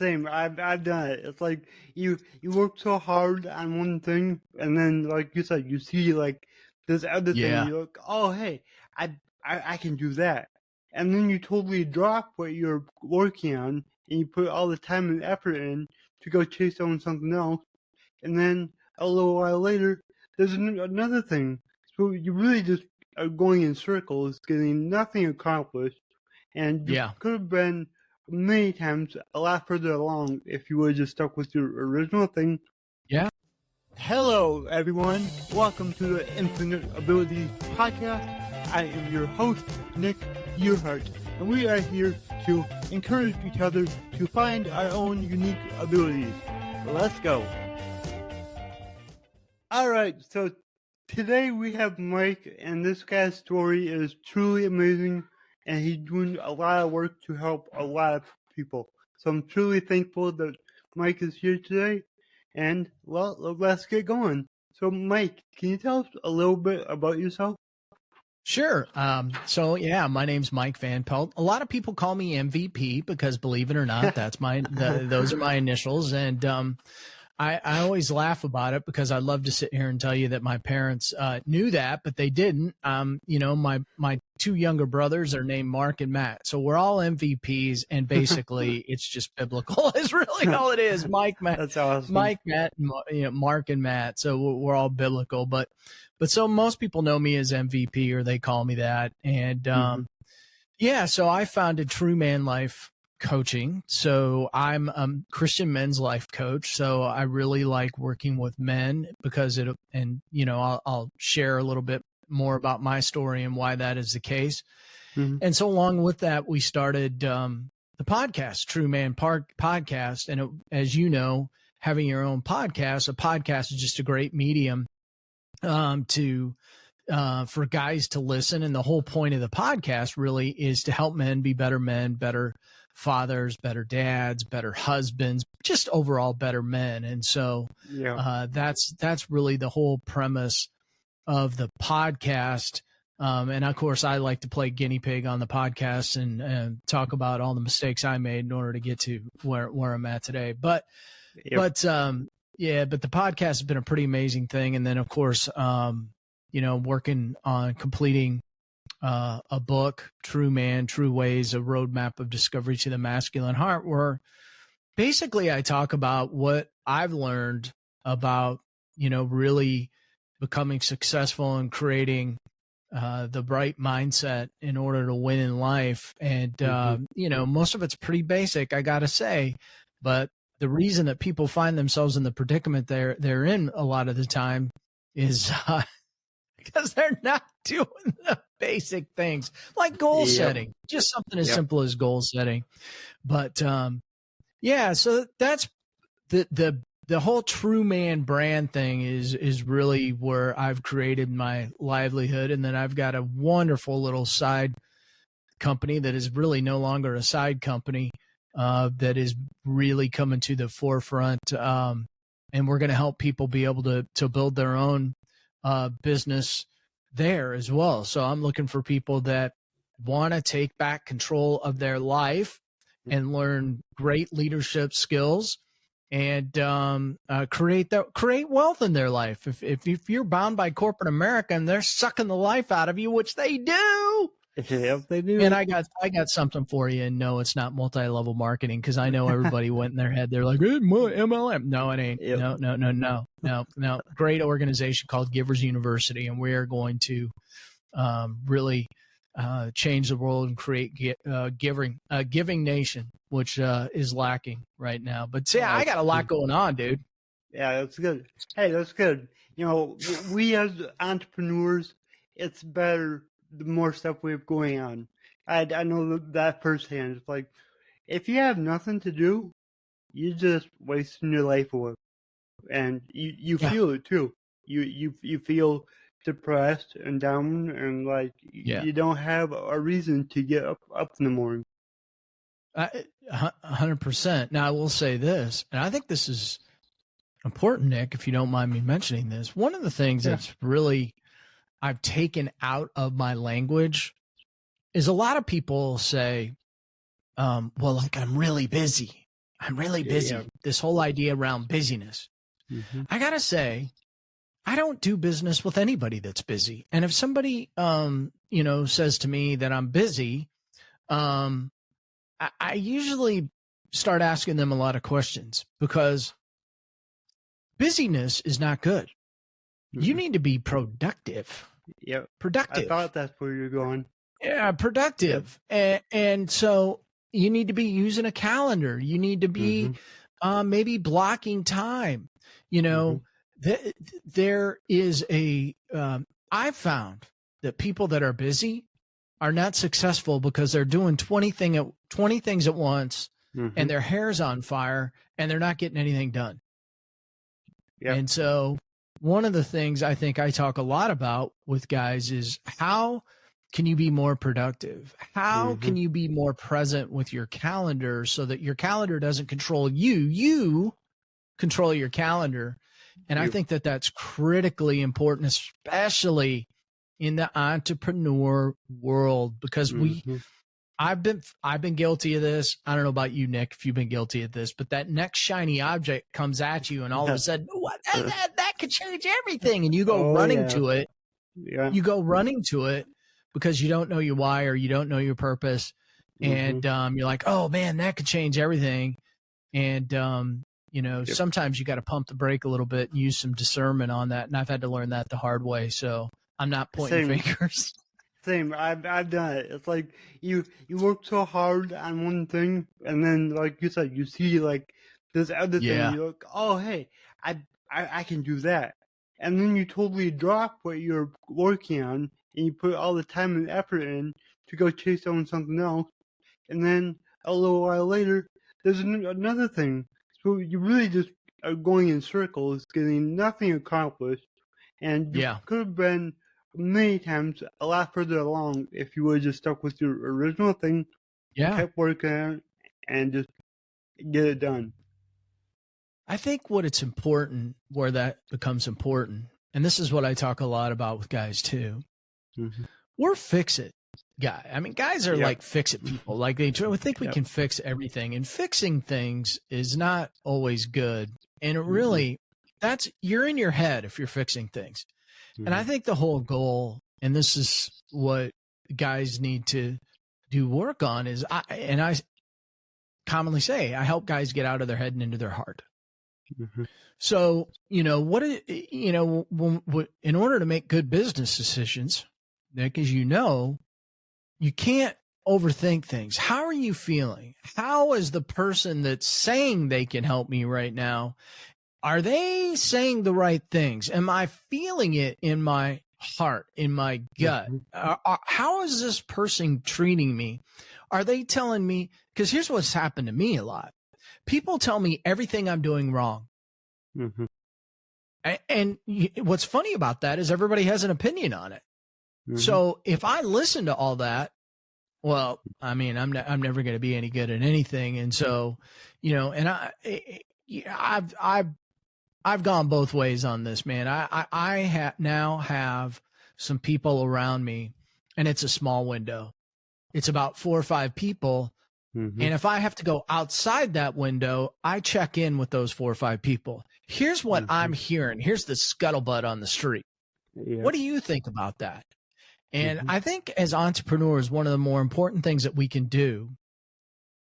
Same. I've done it. It's like you work so hard on one thing, and then like you said, you see like this other thing, and you're like, oh hey, I can do that, and then you totally drop what you're working on, and you put all the time and effort in to go chase on something else, and then a little while later, there's another thing. So you really just are going in circles, getting nothing accomplished, and you could have been many times a lot further along if you would have just stuck with your original thing. Yeah. Hello, everyone. Welcome to the Infinite Abilities Podcast. I am your host, Nick Yerhart, and we are here to encourage each other to find our own unique abilities. Let's go. All right, so today we have Mike, and this guy's story is truly amazing, and he's doing a lot of work to help a lot of people. So I'm truly thankful that Mike is here today, and well, let's get going. So Mike, can you tell us a little bit about yourself? Sure. So yeah, my name's Mike Van Pelt. A lot of people call me MVP because, believe it or not, that's those are my initials. And I always laugh about it because I love to sit here and tell you that my parents knew that, but they didn't. My two younger brothers are named Mark and Matt, so we're all MVPs, and basically it's just biblical. Is really all it is. Mike, Matt. That's awesome. Mike, Matt, and, Mark and Matt. So we're all biblical, but so most people know me as MVP, or they call me that. And so I founded True Man Life Coaching. So I'm a Christian men's life coach. So I really like working with men because I'll share a little bit more about my story and why that is the case. And so along with that, we started the podcast, True Man Podcast. And as you know, having your own podcast, a podcast is just a great medium for guys to listen. And the whole point of the podcast really is to help men, better fathers, better dads, better husbands, just overall better men. And so that's really the whole premise of the podcast. And of course, I like to play guinea pig on the podcast and talk about all the mistakes I made in order to get to where I'm at today. But the podcast has been a pretty amazing thing. And then of course, working on completing a book, True Man, True Ways, a roadmap of discovery to the masculine heart, where basically I talk about what I've learned about, really becoming successful and creating the right mindset in order to win in life. And, most of it's pretty basic, I got to say, but the reason that people find themselves in the predicament they're in a lot of the time is because they're not doing the basic things like goal setting, just something as simple as goal setting. But so that's the whole True Man brand thing is really where I've created my livelihood. And then I've got a wonderful little side company that is really no longer a side company, that is really coming to the forefront. And we're going to help people be able to build their own business there as well. So I'm looking for people that want to take back control of their life and learn great leadership skills and create wealth in their life. If you're bound by corporate America and they're sucking the life out of you, which they do. Yep, they do. And I got something for you. And no, it's not multi-level marketing, because I know everybody went in their head. They're like, MLM. No, it ain't. Yep. No. Great organization called Givers University, and we are going to really change the world and create a giving nation, which is lacking right now. But I got a lot going on, dude. Yeah, that's good. Hey, that's good. We as entrepreneurs, it's better the more stuff we have going on. I know that firsthand. It's like, if you have nothing to do, you're just wasting your life away. And you feel it too. You feel depressed and down, and like you don't have a reason to get up in the morning. 100%. Now I will say this, and I think this is important, Nick, if you don't mind me mentioning this. One of the things that's really I've taken out of my language is a lot of people say, well, like, I'm really busy. I'm really busy. Yeah. This whole idea around busyness. I got to say, I don't do business with anybody that's busy. And if somebody, says to me that I'm busy, I usually start asking them a lot of questions because busyness is not good. You need to be productive. Yep. Productive. I thought that's where you're going. Yeah, productive. Yep. And so you need to be using a calendar. You need to be maybe blocking time. There is I've found that people that are busy are not successful because they're doing 20 things at once and their hair's on fire and they're not getting anything done. Yep. And so one of the things I think I talk a lot about with guys is how can you be more productive? How can you be more present with your calendar so that your calendar doesn't control you? You control your calendar. And I think that that's critically important, especially in the entrepreneur world, because I've been guilty of this. I don't know about you, Nick, if you've been guilty of this, but that next shiny object comes at you and all of a sudden, that could change everything. And you go running to it. Yeah. You go running to it because you don't know your why or you don't know your purpose. And you're like, oh man, that could change everything. And, sometimes you got to pump the brake a little bit and use some discernment on that. And I've had to learn that the hard way. So I'm not pointing fingers. Same. I've done it. It's like you work so hard on one thing, and then like you said, you see like this other thing. You're like, oh hey, I can do that, and then you totally drop what you're working on, and you put all the time and effort in to go chase on something else, and then a little while later, there's another thing. So you really just are going in circles, getting nothing accomplished, and you could have been many times a lot further along if you would have just stuck with your original thing, kept working on it, and just get it done. I think where that becomes important, and this is what I talk a lot about with guys too, we're fix-it guy. I mean, guys are like fix-it people. Like they think we can fix everything, and fixing things is not always good. And it really, you're in your head if you're fixing things. And I think the whole goal, and this is what guys need to do work on, is I commonly say, I help guys get out of their head and into their heart. So, in order to make good business decisions, Nick, as you know, you can't overthink things. How are you feeling? How is the person that's saying they can help me right now? Are they saying the right things? Am I feeling it in my heart, in my gut? How is this person treating me? Are they telling me? Because here's what's happened to me a lot. People tell me everything I'm doing wrong. And what's funny about that is everybody has an opinion on it. So if I listen to all that, well, I mean, I'm never going to be any good at anything. And so, and I've gone both ways on this, man. I now have some people around me, and it's a small window. It's about 4 or 5 people. And if I have to go outside that window, I check in with those 4 or 5 people. Here's what I'm hearing. Here's the scuttlebutt on the street. What do you think about that? And I think as entrepreneurs, one of the more important things that we can do,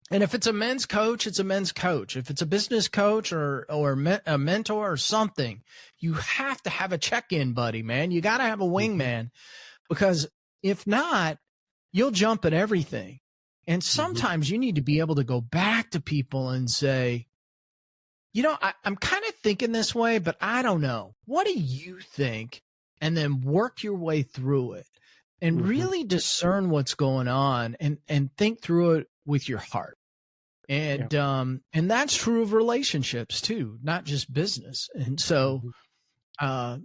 and if it's a men's coach, it's a men's coach. If it's a business coach or a mentor or something, you have to have a check-in buddy, man. You got to have a wingman, because if not, you'll jump at everything. And sometimes you need to be able to go back to people and say, I'm kind of thinking this way, but I don't know. What do you think? And then work your way through it and really discern what's going on and think through it with your heart. And that's true of relationships too, not just business. And so I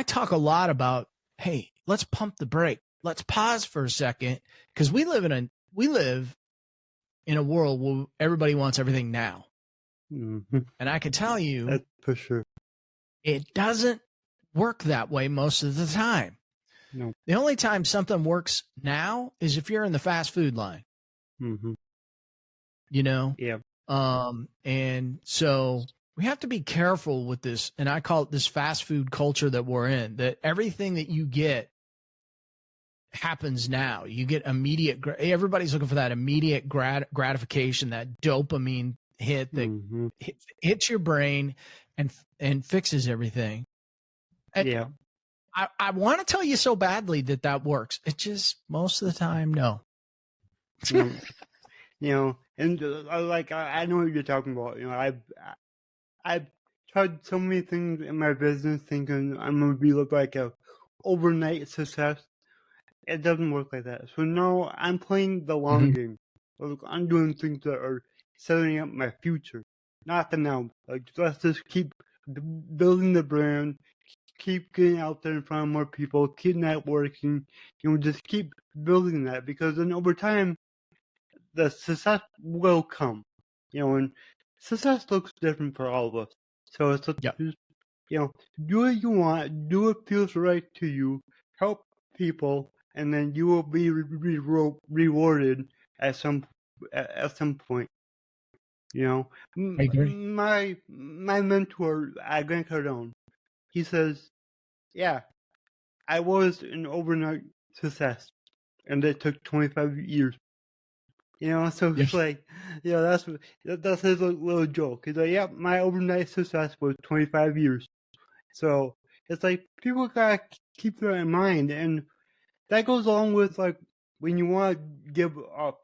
talk a lot about, hey, let's pump the brake. Let's pause for a second, because we live in a world where everybody wants everything now. And I can tell you, that's for sure, it doesn't work that way most of the time. No. The only time something works now is if you're in the fast food line. Yeah. And so we have to be careful with this. And I call it this fast food culture that we're in, that everything that you get happens now. You get immediate, everybody's looking for that immediate gratification, that dopamine hit that hits your brain and fixes everything. And yeah. I want to tell you so badly that works. It just, most of the time, no. You know, and like, I know what you're talking about. You know, I've tried so many things in my business thinking I'm going to look like a overnight success. It doesn't work like that. So now I'm playing the long game. Like, I'm doing things that are setting up my future, not the now. Like, let's just keep building the brand, keep getting out there in front of more people, keep networking, you know, just keep building that, because then over time, the success will come, you know, and success looks different for all of us. So it's just, you know, do what you want, do what feels right to you, help people, and then you will be rewarded at some point. You know, I agree. My mentor at Grant Cardone, he says, yeah, I was an overnight success, and it took 25 years. You know, so it's like, you know, that's his little joke. He's like, yeah, my overnight success was 25 years. So it's like, people gotta keep that in mind, and that goes along with, like, when you want to give up.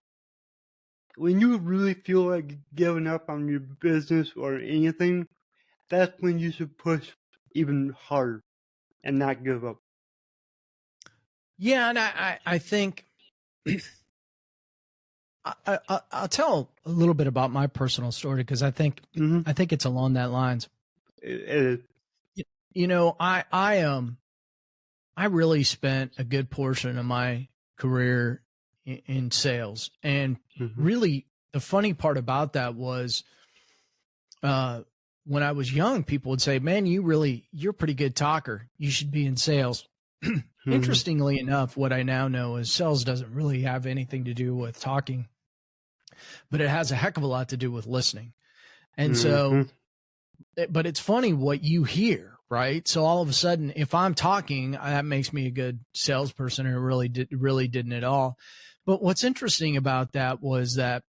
When you really feel like giving up on your business or anything, that's when you should push even harder and not give up. Yeah, and I think I'll tell a little bit about my personal story, because I think it's along that lines. It is. You know, I really spent a good portion of my career in sales, and really the funny part about that was, when I was young, people would say, "Man, you're a pretty good talker. You should be in sales." Interestingly enough, what I now know is sales doesn't really have anything to do with talking, but it has a heck of a lot to do with listening. And so, but it's funny what you hear, right? So all of a sudden, if I'm talking, that makes me a good salesperson, and it really didn't at all. But what's interesting about that was that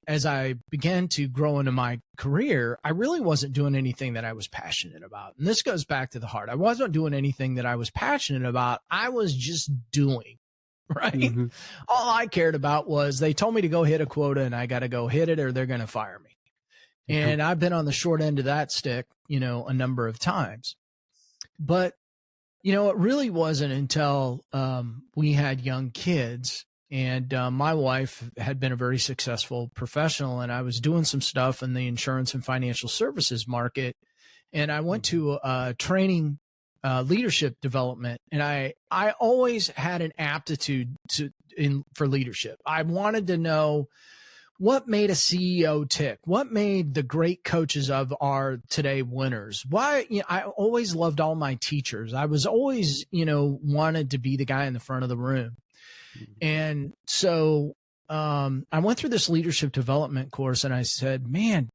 as I began to grow into my career, I really wasn't doing anything that I was passionate about. And this goes back to the heart. I wasn't doing anything that I was passionate about. I was just doing, right? All I cared about was, they told me to go hit a quota, and I got to go hit it, or they're going to fire me. And I've been on the short end of that stick, you know, a number of times. But, you know, it really wasn't until we had young kids, and my wife had been a very successful professional, and I was doing some stuff in the insurance and financial services market. And I went to a training, leadership development, and I always had an aptitude for leadership. I wanted to know what made a CEO tick, what made the great coaches of our today winners. Why, you know, I always loved all my teachers. I was always, you know, wanted to be the guy in the front of the room. And so I went through this leadership development course, and I said, man,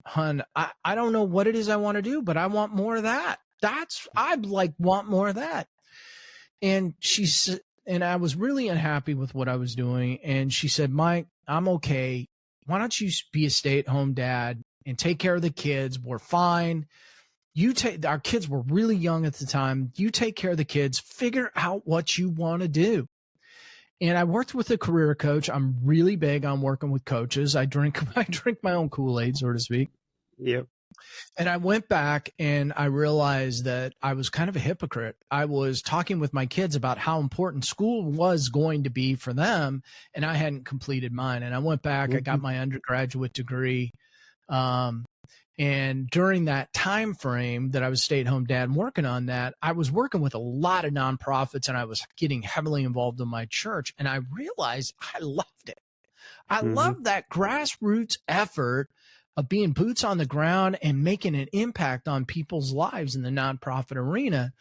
hon, I don't know what it is I want to do, but I want more of that. I want more of that. And and I was really unhappy with what I was doing. And she said, Mike, I'm okay. Why don't you be a stay-at-home dad and take care of the kids? We're fine. Our kids were really young at the time. You take care of the kids, figure out what you want to do. And I worked with a career coach. I'm really big on working with coaches. I drink my own Kool-Aid, so to speak. Yep. And I went back, and I realized that I was kind of a hypocrite. I was talking with my kids about how important school was going to be for them, and I hadn't completed mine. And I went back, I got my undergraduate degree. And during that time frame that I was stay-at-home dad and working on that, I was working with a lot of nonprofits, and I was getting heavily involved in my church. And I realized I loved it. I loved that grassroots effort of being boots on the ground and making an impact on people's lives in the nonprofit arena.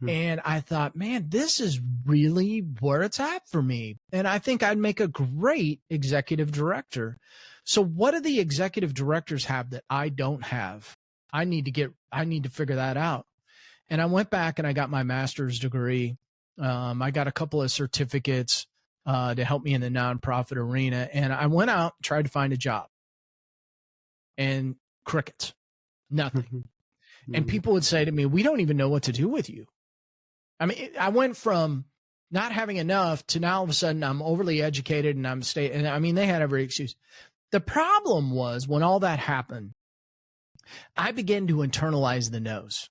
And I thought, man, this is really where it's at for me. And I think I'd make a great executive director. So what do the executive directors have that I don't have? I need to figure that out. And I went back and I got my master's degree. I got a couple of certificates to help me in the nonprofit arena. And I went out, tried to find a job, and crickets, nothing. And people would say to me, we don't even know what to do with you. I mean, I went from not having enough to now all of a sudden I'm overly educated and and I mean, they had every excuse. The problem was when all that happened, I began to internalize the no's.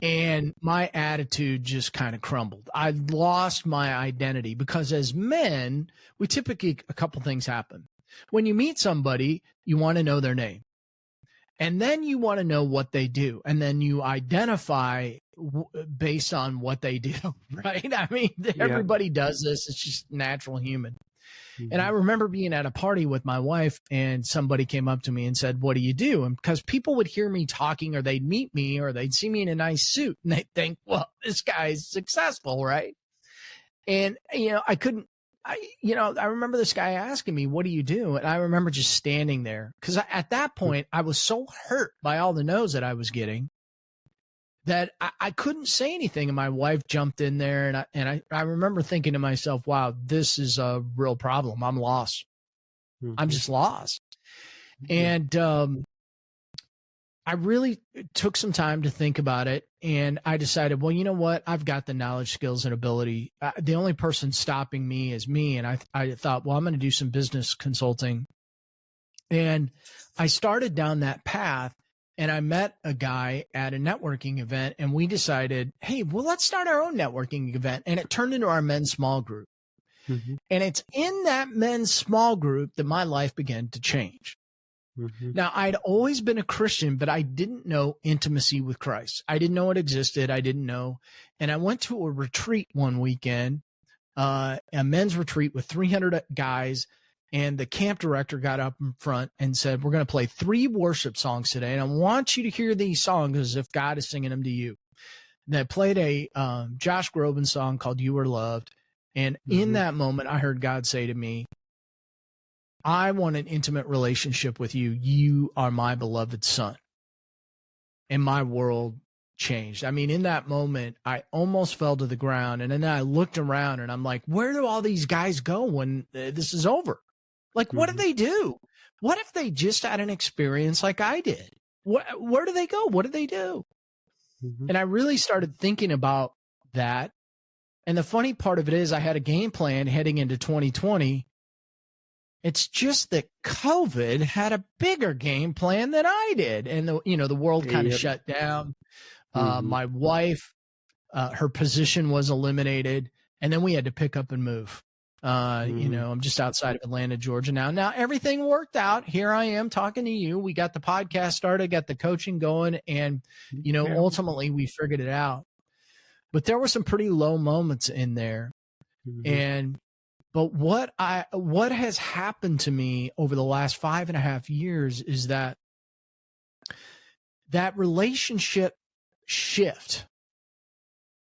And my attitude just kind of crumbled. I lost my identity because as men, we typically, a couple things happen. When you meet somebody, you want to know their name. And then you want to know what they do. And then you identify based on what they do, right? I mean, everybody does this. It's just natural human. And I remember being at a party with my wife and somebody came up to me and said, what do you do? And because people would hear me talking or they'd meet me or they'd see me in a nice suit and they'd think, well, this guy's successful, right? And, I remember this guy asking me, what do you do? And I remember just standing there because at that point I was so hurt by all the no's that I was getting that I couldn't say anything. And my wife jumped in there and I remember thinking to myself, wow, this is a real problem. I'm lost. I'm just lost. And I really took some time to think about it. And I decided, well, you know what? I've got the knowledge, skills, and ability. The only person stopping me is me. And I thought, well, I'm going to do some business consulting. And I started down that path. And I met a guy at a networking event and we decided, hey, well, let's start our own networking event. And it turned into our men's small group. And it's in that men's small group that my life began to change. Now, I'd always been a Christian, but I didn't know intimacy with Christ. I didn't know it existed. I didn't know. And I went to a retreat one weekend, a men's retreat with 300 guys. And the camp director got up in front and said, we're going to play 3 worship songs today. And I want you to hear these songs as if God is singing them to you. And I played a Josh Groban song called You Are Loved. And in that moment, I heard God say to me, I want an intimate relationship with you. You are my beloved son. And my world changed. I mean, in that moment, I almost fell to the ground. And then I looked around and I'm like, where do all these guys go when this is over? Like, what do they do? What if they just had an experience like I did? Where do they go? What do they do? And I really started thinking about that. And the funny part of it is I had a game plan heading into 2020. It's just that COVID had a bigger game plan than I did. And the world kind of shut down. My wife, her position was eliminated. And then we had to pick up and move. I'm just outside of Atlanta, Georgia now. Now everything worked out. Here I am talking to you. We got the podcast started, got the coaching going, and ultimately we figured it out. But there were some pretty low moments in there. But what has happened to me over the last 5.5 years is that relationship shift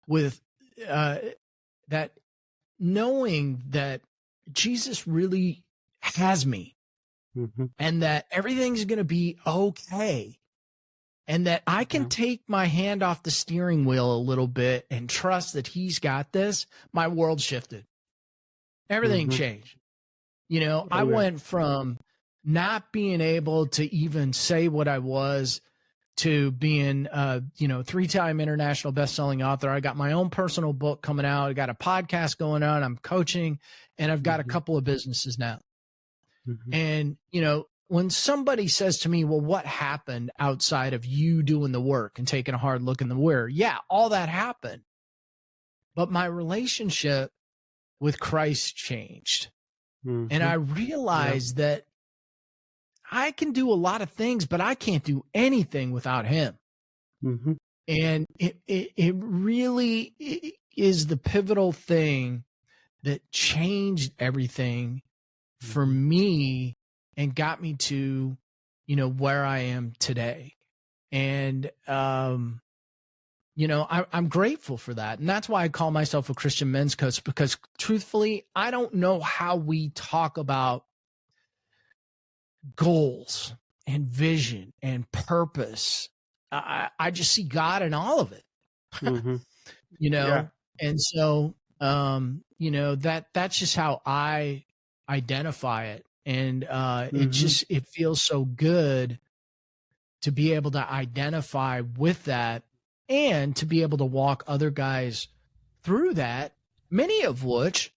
with that knowing that Jesus really has me and that everything's going to be okay and that I can take my hand off the steering wheel a little bit and trust that he's got this, my world shifted. Everything changed. I went from not being able to even say what I was to being, 3-time international best-selling author. I got my own personal book coming out. I got a podcast going on. I'm coaching, and I've got a couple of businesses now. And, when somebody says to me, well, what happened outside of you doing the work and taking a hard look in the mirror? Yeah, all that happened. But my relationship with Christ changed. And I realized that I can do a lot of things, but I can't do anything without him. And it really is the pivotal thing that changed everything for me and got me to, where I am today. And I'm grateful for that. And that's why I call myself a Christian men's coach, because truthfully, I don't know how we talk about goals and vision and purpose. I just see God in all of it, Mm-hmm. Yeah. And so, that's just how I identify it. And it feels so good to be able to identify with that and to be able to walk other guys through that, many of which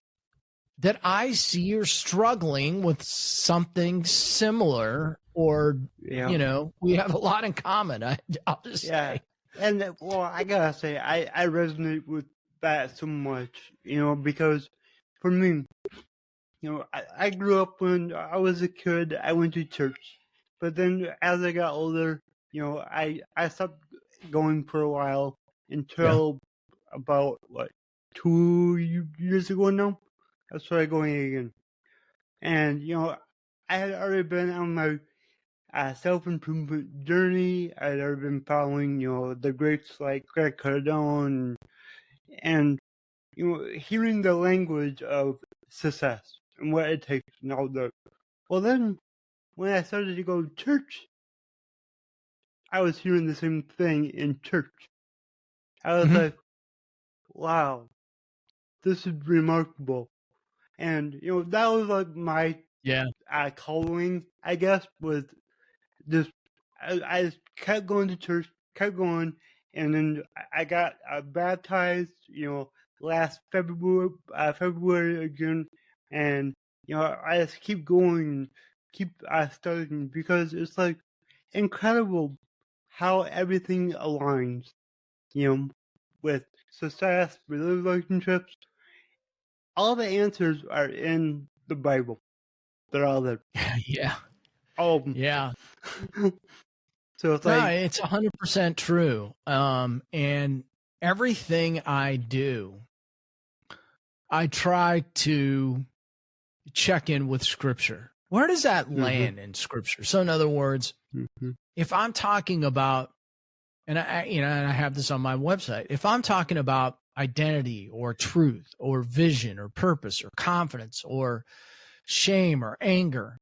that I see are struggling with something similar, or, we have a lot in common. I'll just say. And I gotta say, I resonate with that so much, because for me, I grew up when I was a kid, I went to church. But then as I got older, I stopped going for a while until about, 2 years ago now. I started going again. And, I had already been on my self-improvement journey. I had already been following, the greats like Greg Cardone and, hearing the language of success and what it takes and all that. Well, then, when I started to go to church, I was hearing the same thing in church. I was like, wow, this is remarkable. And, that was like my calling, I guess, was just, I just kept going to church, kept going, and then I got baptized, last February again, and, I just keep going, keep studying, because it's like incredible how everything aligns, with success, relationships. All the answers are in the Bible. They're all there. Yeah. All of them. Yeah. So it's like, it's 100% true. And everything I do, I try to check in with Scripture. Where does that land in Scripture? So in other words, if I'm talking about, and I have this on my website, if I'm talking about identity or truth or vision or purpose or confidence or shame or anger,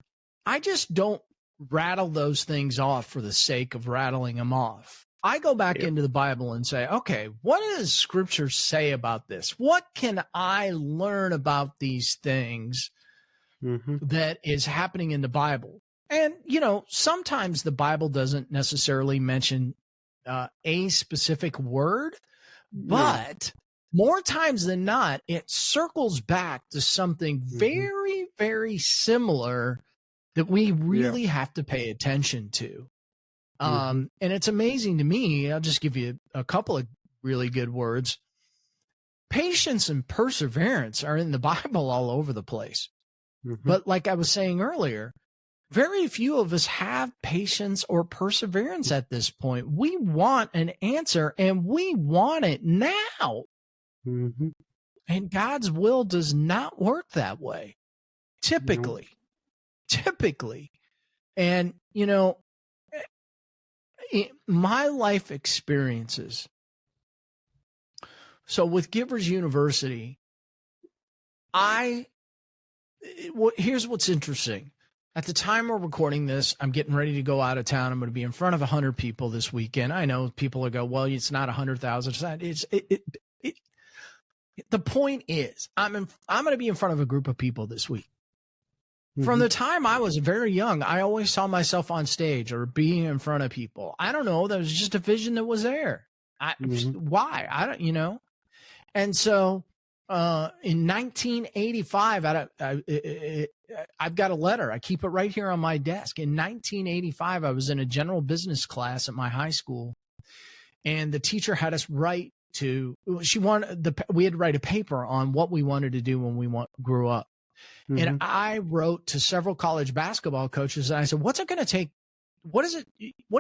I just don't rattle those things off for the sake of rattling them off. I go back into the Bible and say, okay, what does Scripture say about this? What can I learn about these things that is happening in the Bible? And, sometimes the Bible doesn't necessarily mention a specific word, but more times than not, it circles back to something very, very similar that we really have to pay attention to. And it's amazing to me. I'll just give you a couple of really good words. Patience and perseverance are in the Bible all over the place. But like I was saying earlier, very few of us have patience or perseverance at this point. We want an answer, and we want it now. And God's will does not work that way, typically. And, my life experiences. So with Givers University, here's what's interesting. At the time we're recording this, I'm getting ready to go out of town. I'm going to be in front of 100 people this weekend. I know people will go, well, it's not 100,000. The point is, I'm going to be in front of a group of people this week. From the time I was very young, I always saw myself on stage or being in front of people. I don't know. That was just a vision that was there. Why? I don't, And so in 1985, I've got a letter. I keep it right here on my desk. In 1985, I was in a general business class at my high school, and the teacher had us we had to write a paper on what we wanted to do when we grew up. And I wrote to several college basketball coaches, and I said, what's it going to take? What do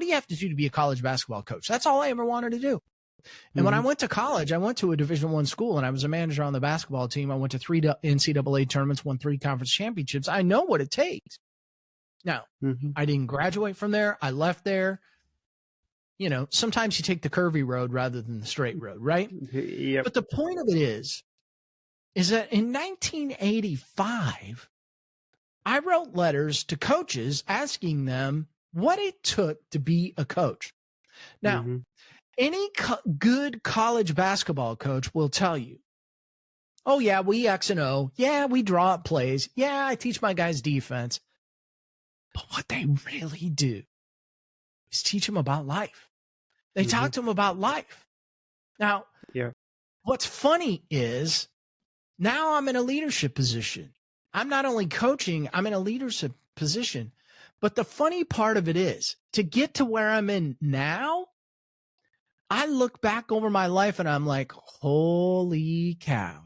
you have to do to be a college basketball coach? That's all I ever wanted to do. And when I went to college, I went to a Division I school, and I was a manager on the basketball team. I went to 3 NCAA tournaments, won 3 conference championships. I know what it takes. Now, I didn't graduate from there. I left there. sometimes you take the curvy road rather than the straight road, right? Yep. But the point of it is that in 1985, I wrote letters to coaches asking them what it took to be a coach. Now, any good college basketball coach will tell you, oh, yeah, we X and O. Yeah, we draw up plays. Yeah, I teach my guys defense. But what they really do is teach them about life. They talk to them about life. Now, what's funny is now I'm in a leadership position. I'm not only coaching, I'm in a leadership position. But the funny part of it is, to get to where I'm in now, I look back over my life and I'm like, holy cow.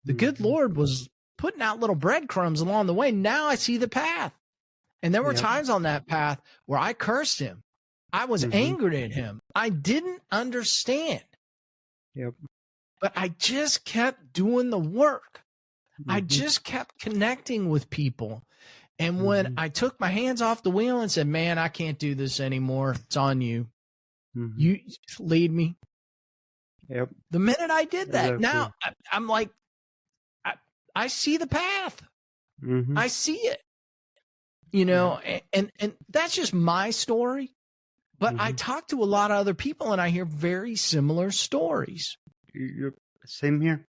The good Lord was putting out little breadcrumbs along the way. Now I see the path. And there were times on that path where I cursed him. I was angry at him. I didn't understand. But I just kept doing the work. I just kept connecting with people. And when I took my hands off the wheel and said, man, I can't do this anymore. It's on you. You lead me. The minute I did that, now I'm like, I see the path. I see it. And that's just my story. But I talk to a lot of other people and I hear very similar stories. Same here.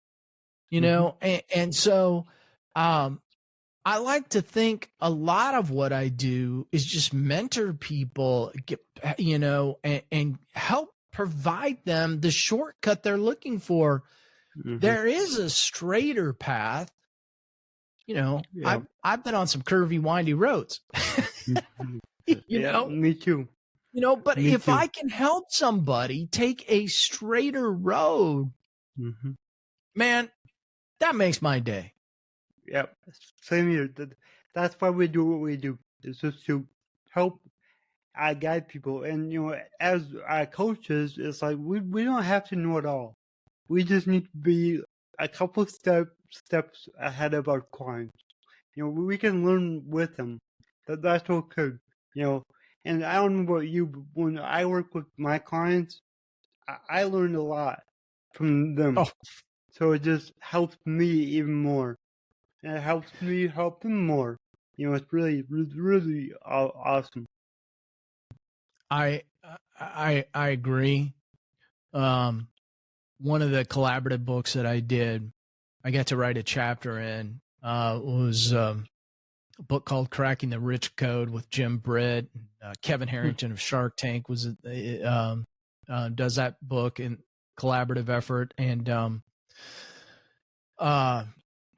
And so I like to think a lot of what I do is just mentor people, and help provide them the shortcut they're looking for. There is a straighter path. I've been on some curvy, windy roads. Me too. But if I can help somebody take a straighter road, man, that makes my day. Yep. Same here. That's why we do what we do. It's just to help guide people. And, as our coaches, it's like we don't have to know it all. We just need to be a couple steps ahead of our clients. We can learn with them. That's okay. And I don't know about you, but when I work with my clients, I learned a lot from them. So it just helps me even more. And it helps me help them more. It's really, really awesome. I agree. One of the collaborative books that I did, I got to write a chapter in, was a book called Cracking the Rich Code with Jim Britt. Kevin Harrington of Shark Tank does that book in collaborative effort. And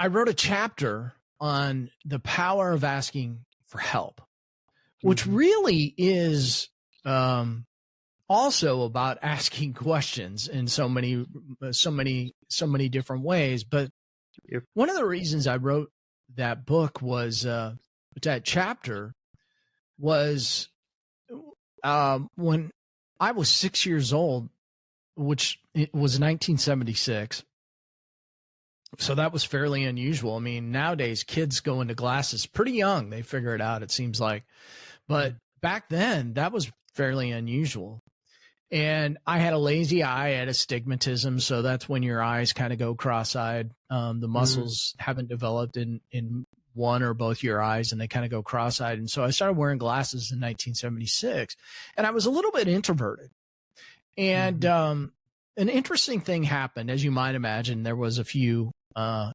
I wrote a chapter on the power of asking for help, which really is also about asking questions in so many different ways. But one of the reasons I wrote that book was that chapter was when I was 6 years old, which it was 1976. So that was fairly unusual. I mean, nowadays kids go into glasses pretty young. They figure it out, it seems like. But back then, that was fairly unusual. And I had a lazy eye, I had astigmatism. So that's when your eyes kind of go cross-eyed. The muscles haven't developed in one or both your eyes, and they kind of go cross-eyed. And so I started wearing glasses in 1976. And I was a little bit introverted. And an interesting thing happened. As you might imagine, there was a few,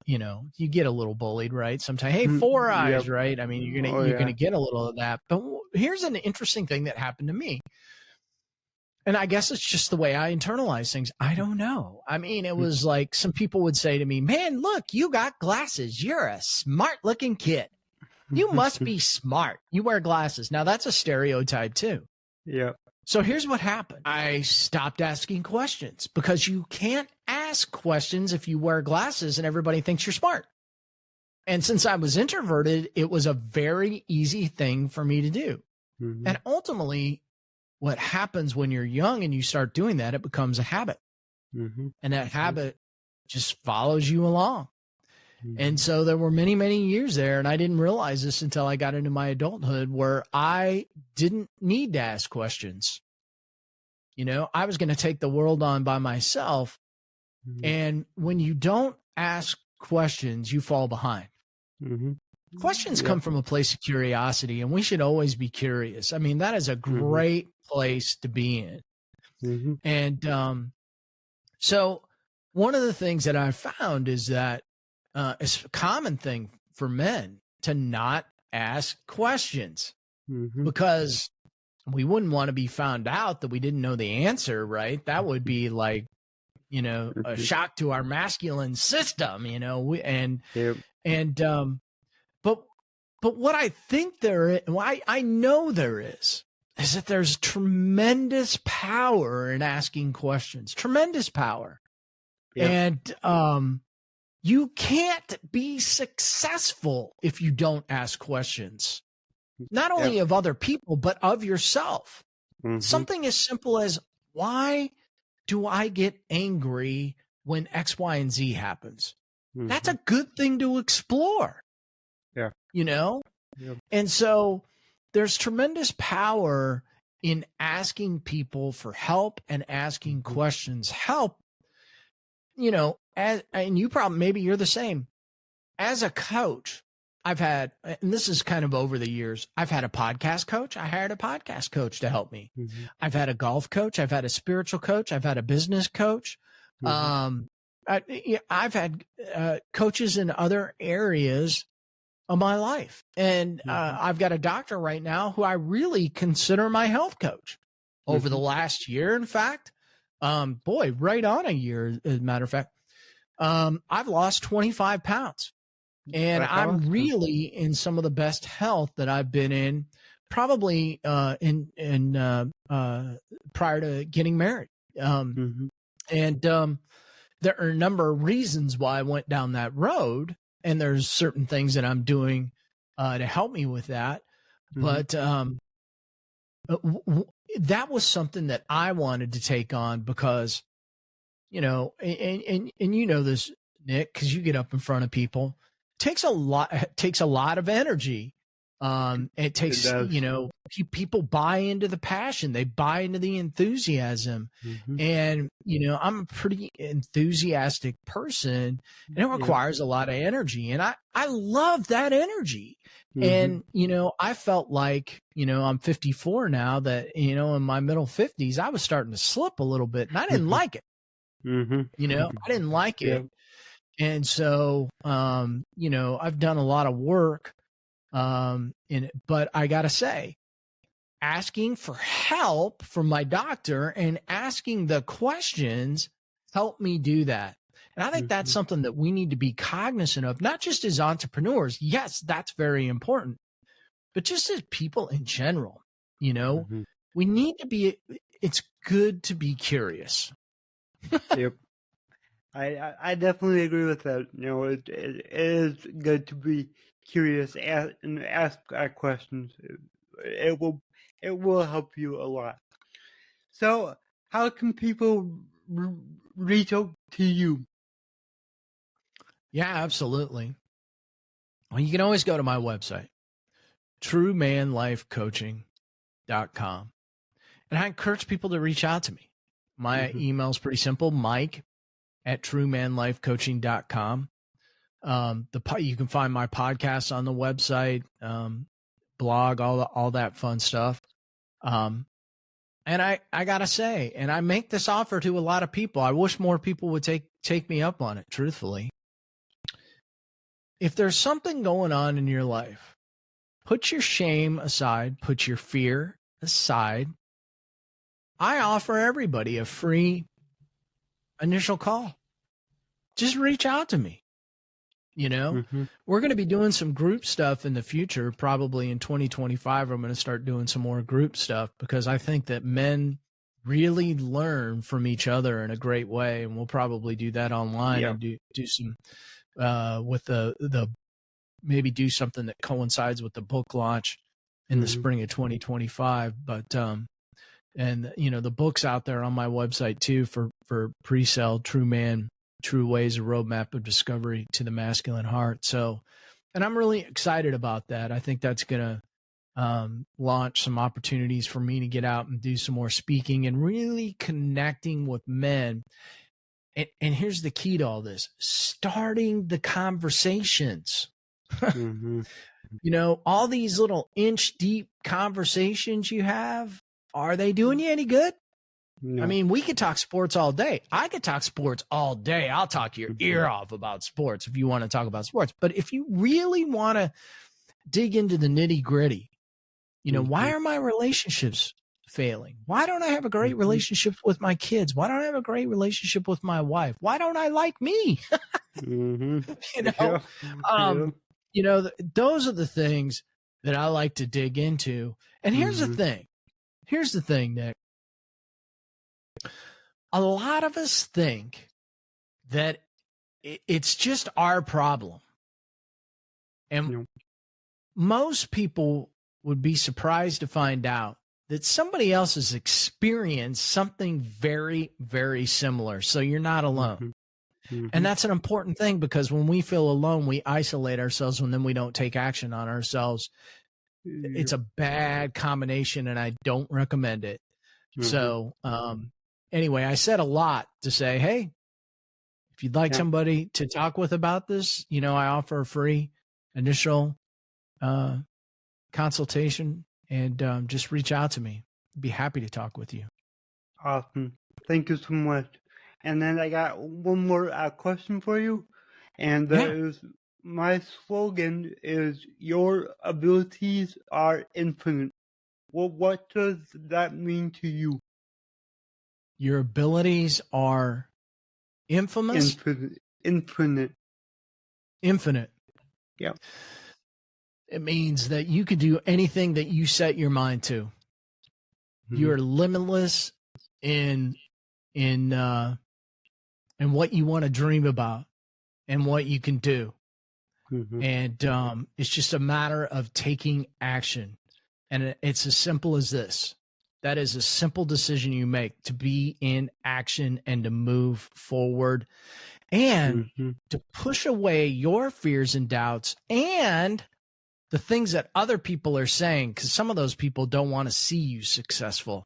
you get a little bullied, right? Sometimes, hey, 4 eyes, right? I mean, you're gonna get a little of that. But here's an interesting thing that happened to me. And I guess it's just the way I internalize things. I don't know. I mean, it was like some people would say to me, man, look, you got glasses. You're a smart looking kid. You must be smart. You wear glasses. Now that's a stereotype too. Yeah. So here's what happened. I stopped asking questions because you can't ask questions if you wear glasses and everybody thinks you're smart. And since I was introverted, it was a very easy thing for me to do. And ultimately, what happens when you're young and you start doing that, it becomes a habit. And that habit just follows you along. And so there were many, many years there, and I didn't realize this until I got into my adulthood, where I didn't need to ask questions. I was going to take the world on by myself. Mm-hmm. And when you don't ask questions, you fall behind. Mm-hmm. Questions come from a place of curiosity, and we should always be curious. I mean, that is a great place to be in. Mm-hmm. And so one of the things that I found is that it's a common thing for men to not ask questions because we wouldn't want to be found out that we didn't know the answer, right? That would be like, a shock to our masculine system, but what I think there is, I know there is that there's tremendous power in asking questions, tremendous power. Yep. And you can't be successful if you don't ask questions, not only of other people, but of yourself. Something as simple as, why do I get angry when X, Y, and Z happens? That's a good thing to explore. Yeah. Yep. And so there's tremendous power in asking people for help and asking questions. Help, and you probably, maybe you're the same. As a coach, I've had, and this is kind of over the years, I've had a podcast coach. I hired a podcast coach to help me. I've had a golf coach. I've had a spiritual coach. I've had a business coach. I've had coaches in other areas of my life. And I've got a doctor right now who I really consider my health coach. Over the last year, in fact, right on a year, as a matter of fact, I've lost 25 pounds. And I'm really in some of the best health that I've been in, probably in prior to getting married. And there are a number of reasons why I went down that road, and there's certain things that I'm doing to help me with that. But that was something that I wanted to take on because, and this, Nick, because you get up in front of people. Takes a lot of energy. It takes, people buy into the passion. They buy into the enthusiasm. And, I'm a pretty enthusiastic person, and it requires a lot of energy. And I love that energy. And, I felt like, I'm 54 now, that, in my middle 50s, I was starting to slip a little bit, and I didn't like it. I didn't like it. And so, I've done a lot of work in it, but I got to say, asking for help from my doctor and asking the questions helped me do that. And I think that's something that we need to be cognizant of, not just as entrepreneurs. Yes, that's very important, but just as people in general, we need to be, it's good to be curious. Yep. I definitely agree with that. It is good to be curious and ask questions. It will help you a lot. So, how can people reach out to you? Yeah, absolutely. Well, you can always go to my website, truemanlifecoaching.com. And I encourage people to reach out to me. My email is pretty simple, Mike@truemanlifecoaching.com. You can find my podcast on the website, blog, all that fun stuff. And I gotta say, and I make this offer to a lot of people. I wish more people would take me up on it, truthfully. If there's something going on in your life, put your shame aside, put your fear aside. I offer everybody a free initial call. Just reach out to me. We're going to be doing some group stuff in the future. Probably in 2025, I'm going to start doing some more group stuff because I think that men really learn from each other in a great way. And we'll probably do that online and do some with the maybe do something that coincides with the book launch in the spring of 2025. But and the book's out there on my website too for pre-sale. True Man, True Ways, a Roadmap of Discovery to the Masculine Heart. So, and I'm really excited about that. I think that's gonna launch some opportunities for me to get out and do some more speaking and really connecting with men. And here's the key to all this: starting the conversations. Mm-hmm. You know, all these little inch deep conversations you have, are they doing you any good? No. I mean, we could talk sports all day. I could talk sports all day. I'll talk your ear off about sports if you want to talk about sports. But if you really want to dig into the nitty gritty, you know, why are my relationships failing? Why don't I have a great relationship with my kids? Why don't I have a great relationship with my wife? Why don't I like me? You know, you know, those are the things that I like to dig into. And here's the thing. Here's the thing, Nick. A lot of us think that it's just our problem. And most people would be surprised to find out that somebody else has experienced something very, very similar. So you're not alone. And that's an important thing, because when we feel alone, we isolate ourselves, and then we don't take action on ourselves. It's a bad combination, and I don't recommend it. So anyway, I said a lot to say, hey, if you'd like somebody to talk with about this, you know, I offer a free initial consultation, and just reach out to me. I'd be happy to talk with you. Awesome. Thank you so much. And then I got one more question for you. And that is, my slogan is, your abilities are infinite. Well, what does that mean to you? Your abilities are infamous? Infinite. Infinite. Yeah. It means that you can do anything that you set your mind to. You're limitless in what you want to dream about and what you can do. And it's just a matter of taking action. And it's as simple as this. That is a simple decision you make, to be in action and to move forward and to push away your fears and doubts and the things that other people are saying, because some of those people don't want to see you successful.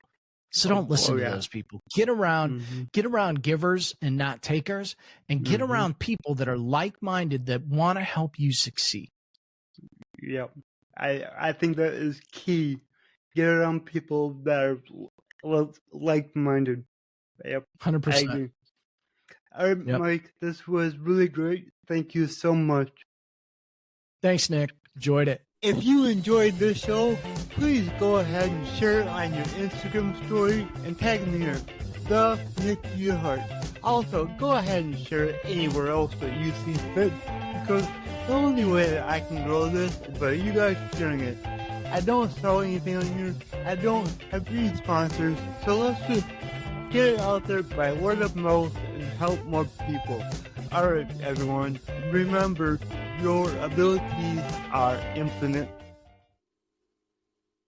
So don't listen to those people. Get around givers and not takers, and get around people that are like-minded, that want to help you succeed. Yep. I think that is key. Get around people that are like-minded. Yep. 100%. I agree. All right, Mike, this was really great. Thank you so much. Thanks, Nick. Enjoyed it. If you enjoyed this show, please go ahead and share it on your Instagram story and tag me here, the Nick Yerhart. Also, go ahead and share it anywhere else that you see fit, because the only way that I can grow this is by you guys sharing it. I don't sell anything on here. I don't have any sponsors, so let's just get it out there by word of mouth and help more people. Alright, everyone, remember, your abilities are infinite.